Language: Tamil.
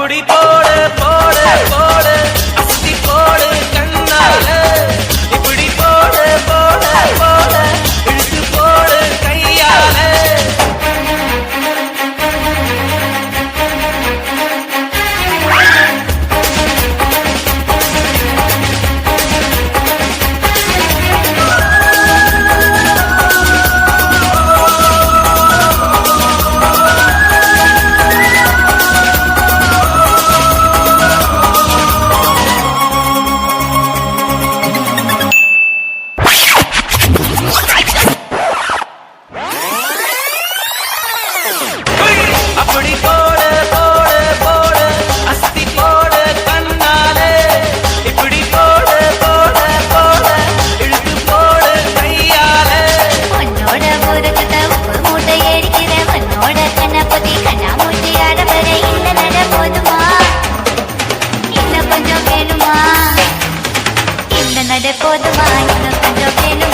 அப்படி போடு போடு போடு அஸ்தி போடு கண்ணாலே இப்படி போடு போடு போடு இழுத்து போடு கையாலே அப்படி போடு போடு போடு அஸ்தி போடு கண்ணாலே இப்படி போடு போடு போடு இழுத்து போடு கையாலே உன்னோட ஊருக்கு உப்பு மூட்டை ஏறிக்கிற உன்னோட கண்ணப்பதி கண்ணா மூட்டி ஆடவர இந்த நட போதுமா இன்னும் கொஞ்சம் வேணுமா இந்த நட போதுமா இன்னும் கொஞ்சம் வேணுமா